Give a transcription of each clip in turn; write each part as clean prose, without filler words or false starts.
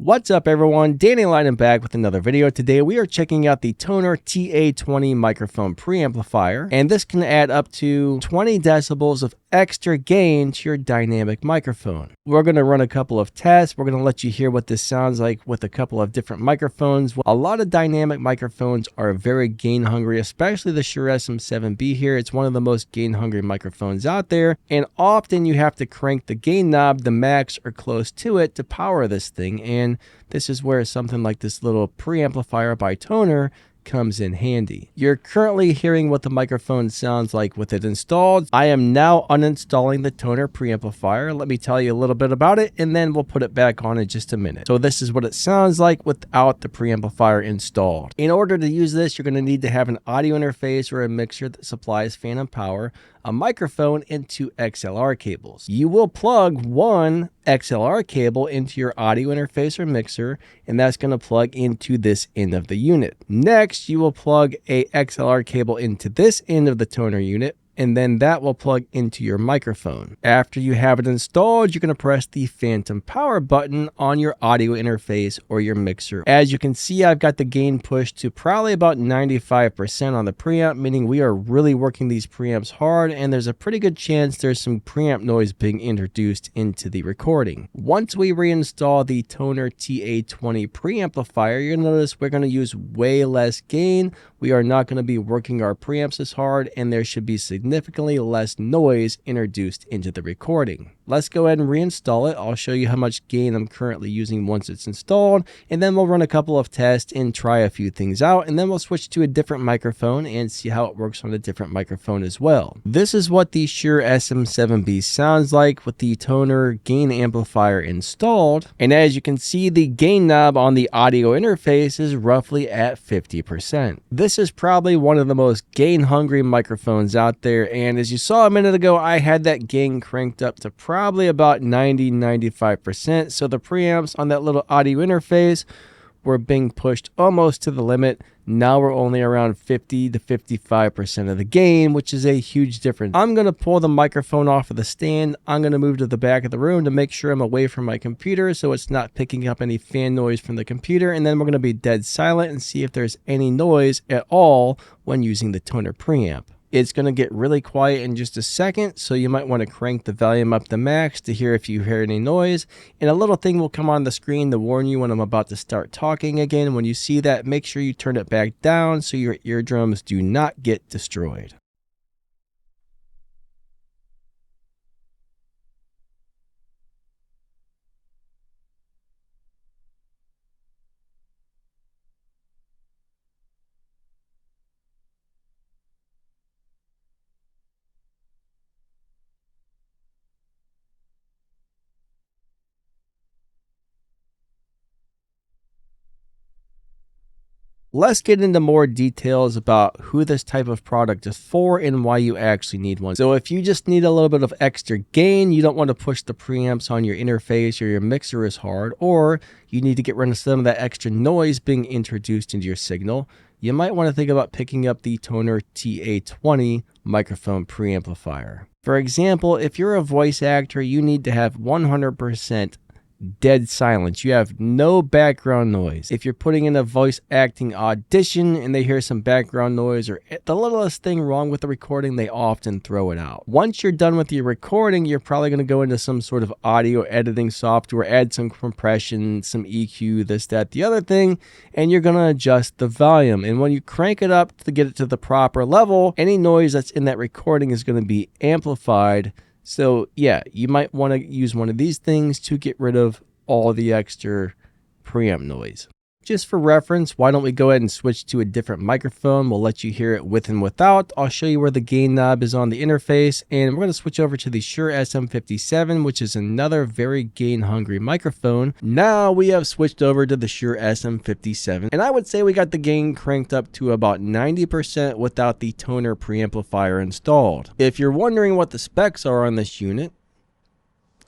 What's up everyone, dannylightning back with another video. Today we are checking out the Tonor TA20 microphone preamplifier, and this can add up to 20 decibels of extra gain to your dynamic microphone. We're going to run a couple of tests. We're going to let you hear what this sounds like with a couple of different microphones. A lot of dynamic microphones are very gain hungry, especially the Shure SM7B here. It's one of the most gain hungry microphones out there, and often you have to crank the gain knob the max or close to it to power this thing, and this is where something like this little preamplifier by Tonor comes in handy. You're currently hearing what the microphone sounds like with it installed. I am now uninstalling the Tonor preamplifier. Let me tell you a little bit about it, and then we'll put it back on in just a minute. So this is what it sounds like without the preamplifier installed. In order to use this, you're going to need to have an audio interface or a mixer that supplies phantom power, a microphone, and 2 XLR cables. You will plug one XLR cable into your audio interface or mixer, and that's going to plug into this end of the unit. Next, you will plug a XLR cable into this end of the Tonor unit, and then that will plug into your microphone. After you have it installed, you're going to press the phantom power button on your audio interface or your mixer. As you can see, I've got the gain pushed to probably about 95% on the preamp, meaning we are really working these preamps hard, and there's a pretty good chance there's some preamp noise being introduced into the recording. Once we reinstall the Tonor TA20 preamplifier, you're going to notice we're going to use way less gain. We are not going to be working our preamps as hard, and there should be significantly less noise introduced into the recording. Let's go ahead and reinstall it. I'll show you how much gain I'm currently using once it's installed, and then we'll run a couple of tests and try a few things out, and then we'll switch to a different microphone and see how it works on a different microphone as well. This is what the Shure SM7B sounds like with the Tonor gain amplifier installed, and as you can see, the gain knob on the audio interface is roughly at 50%. This is probably one of the most gain hungry microphones out there, and as you saw a minute ago, I had that gain cranked up to probably about 90-95%, so the preamps on that little audio interface were being pushed almost to the limit. Now we're only around 50 to 55% of the gain, which is a huge difference. I'm going to pull the microphone off of the stand. I'm going to move to the back of the room to make sure I'm away from my computer so it's not picking up any fan noise from the computer, and then we're going to be dead silent and see if there's any noise at all when using the Tonor preamp. It's going to get really quiet in just a second, so you might want to crank the volume up to max to hear if you hear any noise. And a little thing will come on the screen to warn you when I'm about to start talking again. When you see that, make sure you turn it back down so your eardrums do not get destroyed. Let's get into more details about who this type of product is for and why you actually need one. So if you just need a little bit of extra gain, you don't want to push the preamps on your interface or your mixer as hard, or you need to get rid of some of that extra noise being introduced into your signal, you might want to think about picking up the Tonor TA20 microphone preamplifier. For example, if you're a voice actor, you need to have 100% dead silence. You have no background noise. If you're putting in a voice acting audition and they hear some background noise or the littlest thing wrong with the recording, they often throw it out. Once you're done with your recording, you're probably going to go into some sort of audio editing software, add some compression, some EQ, this, that, the other thing, and you're going to adjust the volume. And when you crank it up to get it to the proper level, any noise that's in that recording is going to be amplified. So yeah, you might want to use one of these things to get rid of all the extra preamp noise. Just for reference, why don't we go ahead and switch to a different microphone? We'll let you hear it with and without. I'll show you where the gain knob is on the interface, and we're going to switch over to the Shure SM57, which is another very gain hungry microphone. Now we have switched over to the Shure SM57, and I would say we got the gain cranked up to about 90% without the Tonor preamplifier installed. If you're wondering what the specs are on this unit,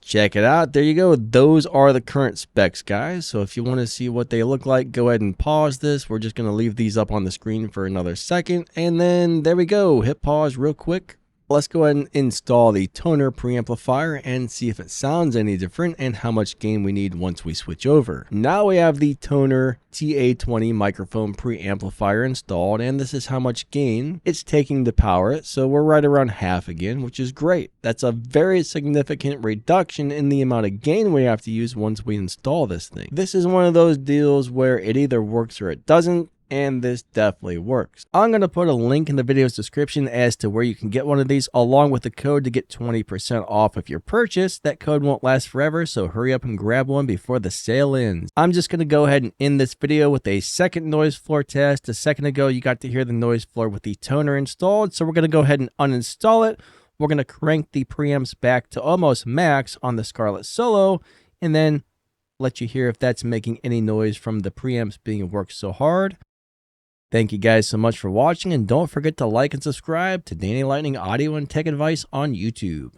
check it out. There you go. Those are the current specs, guys. So if you want to see what they look like, go ahead and pause this. We're just going to leave these up on the screen for another second. And then there we go. Hit pause real quick. Let's go ahead and install the Tonor preamplifier and see if it sounds any different and how much gain we need once we switch over. Now we have the Tonor TA20 microphone preamplifier installed, and this is how much gain it's taking to power it. So we're right around half again, which is great. That's a very significant reduction in the amount of gain we have to use once we install this thing. This is one of those deals where it either works or it doesn't, and this definitely works. I'm going to put a link in the video's description as to where you can get one of these, along with the code to get 20% off of your purchase. That code won't last forever, so hurry up and grab one before the sale ends. I'm just going to go ahead and end this video with a second noise floor test. A second ago, you got to hear the noise floor with the Tonor installed, so we're going to go ahead and uninstall it. We're going to crank the preamps back to almost max on the Scarlett Solo, and then let you hear if that's making any noise from the preamps being worked so hard. Thank you guys so much for watching, and don't forget to like and subscribe to Danny Lightning Audio and Tech Advice on YouTube.